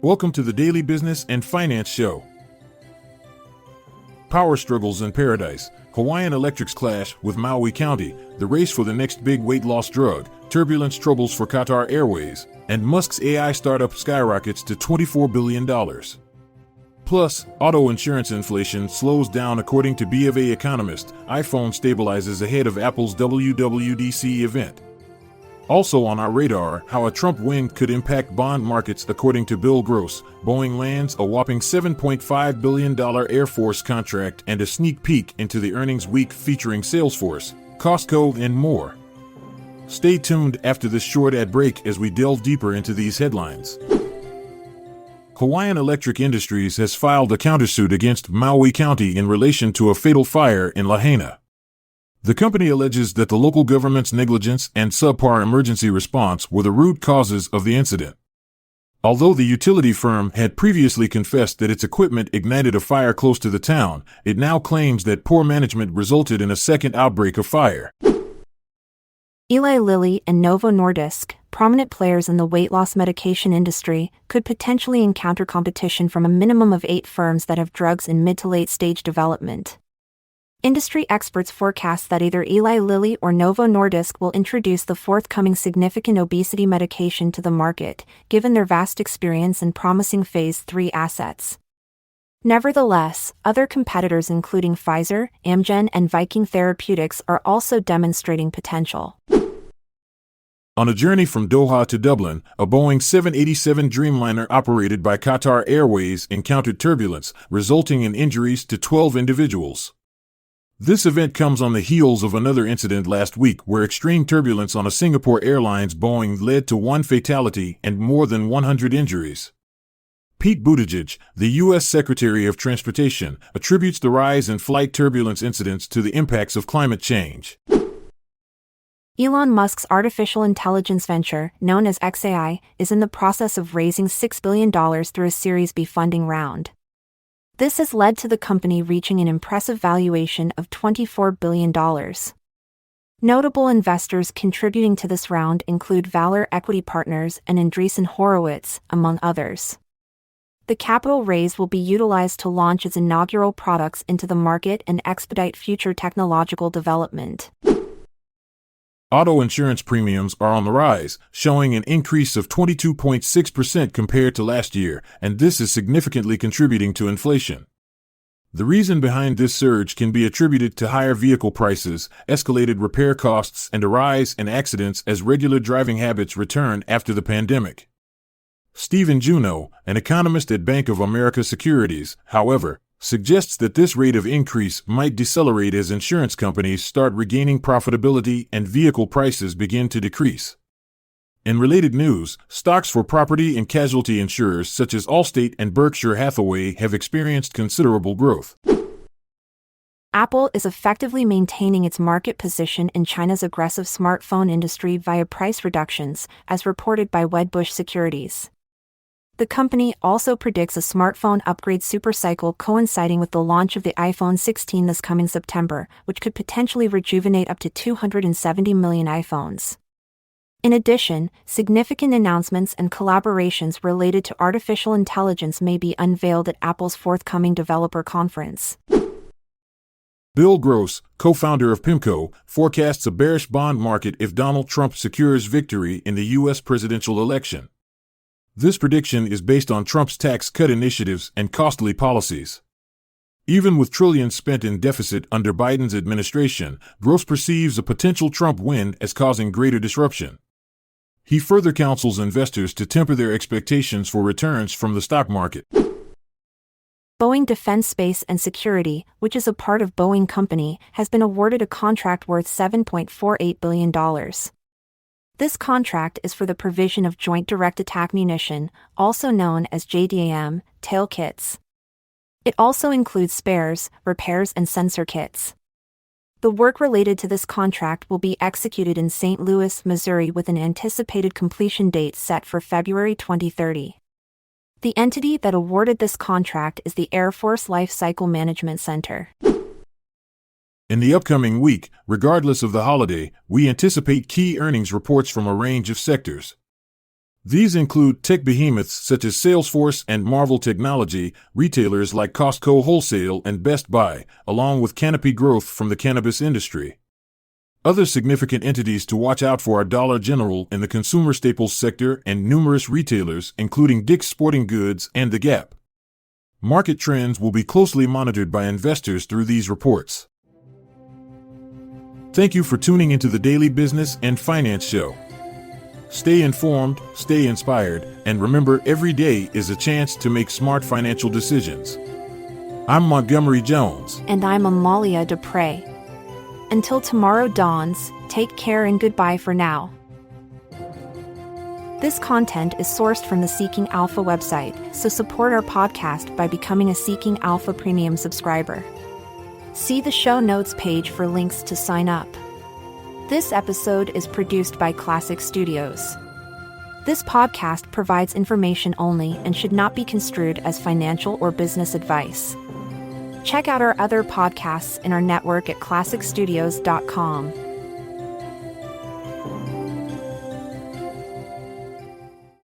Welcome to the Daily Business and Finance Show. Power struggles in paradise. Hawaiian Electric's clash with Maui County, the race for the next big weight loss drug, turbulence troubles for Qatar Airways, and Musk's AI startup skyrockets to $24 billion. Plus, auto insurance inflation slows down according to BofA economist. iPhone stabilizes ahead of Apple's WWDC event. Also on our radar, how a Trump win could impact bond markets according to Bill Gross. Boeing lands a whopping $7.5 billion Air Force contract and a sneak peek into the earnings week featuring Salesforce, Costco, and more. Stay tuned after this short ad break as we delve deeper into these headlines. Hawaiian Electric Industries has filed a countersuit against Maui County in relation to a fatal fire in Lahaina. The company alleges that the local government's negligence and subpar emergency response were the root causes of the incident. Although the utility firm had previously confessed that its equipment ignited a fire close to the town, it now claims that poor management resulted in a second outbreak of fire. Eli Lilly and Novo Nordisk, prominent players in the weight loss medication industry, could potentially encounter competition from a minimum of 8 firms that have drugs in mid to late stage development. Industry experts forecast that either Eli Lilly or Novo Nordisk will introduce the forthcoming significant obesity medication to the market, given their vast experience and promising Phase 3 assets. Nevertheless, other competitors including Pfizer, Amgen, and Viking Therapeutics are also demonstrating potential. On a journey from Doha to Dublin, a Boeing 787 Dreamliner operated by Qatar Airways encountered turbulence, resulting in injuries to 12 individuals. This event comes on the heels of another incident last week where extreme turbulence on a Singapore Airlines Boeing led to 1 fatality and more than 100 injuries. Pete Buttigieg, the U.S. Secretary of Transportation, attributes the rise in flight turbulence incidents to the impacts of climate change. Elon Musk's artificial intelligence venture, known as xAI, is in the process of raising $6 billion through a Series B funding round. This has led to the company reaching an impressive valuation of $24 billion. Notable investors contributing to this round include Valor Equity Partners and Andreessen Horowitz, among others. The capital raise will be utilized to launch its inaugural products into the market and expedite future technological development. Auto insurance premiums are on the rise, showing an increase of 22.6% compared to last year, and this is significantly contributing to inflation. The reason behind this surge can be attributed to higher vehicle prices, escalated repair costs, and a rise in accidents as regular driving habits return after the pandemic. Stephen Juneau, an economist at Bank of America Securities, however, suggests that this rate of increase might decelerate as insurance companies start regaining profitability and vehicle prices begin to decrease. In related news, stocks for property and casualty insurers such as Allstate and Berkshire Hathaway have experienced considerable growth. Apple is effectively maintaining its market position in China's aggressive smartphone industry via price reductions, as reported by Wedbush Securities. The company also predicts a smartphone upgrade supercycle coinciding with the launch of the iPhone 16 this coming September, which could potentially rejuvenate up to 270 million iPhones. In addition, significant announcements and collaborations related to artificial intelligence may be unveiled at Apple's forthcoming developer conference. Bill Gross, co-founder of PIMCO, forecasts a bearish bond market if Donald Trump secures victory in the U.S. presidential election. This prediction is based on Trump's tax cut initiatives and costly policies. Even with trillions spent in deficit under Biden's administration, Gross perceives a potential Trump win as causing greater disruption. He further counsels investors to temper their expectations for returns from the stock market. Boeing Defense, Space and Security, which is a part of Boeing Company, has been awarded a contract worth $7.48 billion. This contract is for the provision of Joint Direct Attack Munition, also known as JDAM, tail kits. It also includes spares, repairs and sensor kits. The work related to this contract will be executed in St. Louis, Missouri with an anticipated completion date set for February 2030. The entity that awarded this contract is the Air Force Life Cycle Management Center. In the upcoming week, regardless of the holiday, we anticipate key earnings reports from a range of sectors. These include tech behemoths such as Salesforce and Marvel Technology, retailers like Costco Wholesale and Best Buy, along with Canopy Growth from the cannabis industry. Other significant entities to watch out for are Dollar General in the consumer staples sector and numerous retailers, including Dick's Sporting Goods and The Gap. Market trends will be closely monitored by investors through these reports. Thank you for tuning into the Daily Business and Finance Show. Stay informed, stay inspired, and remember, every day is a chance to make smart financial decisions. I'm Montgomery Jones. And I'm Amalia Dupre. Until tomorrow dawns, take care and goodbye for now. This content is sourced from the Seeking Alpha website, so support our podcast by becoming a Seeking Alpha Premium subscriber. See the show notes page for links to sign up. This episode is produced by Classic Studios. This podcast provides information only and should not be construed as financial or business advice. Check out our other podcasts in our network at classicstudios.com.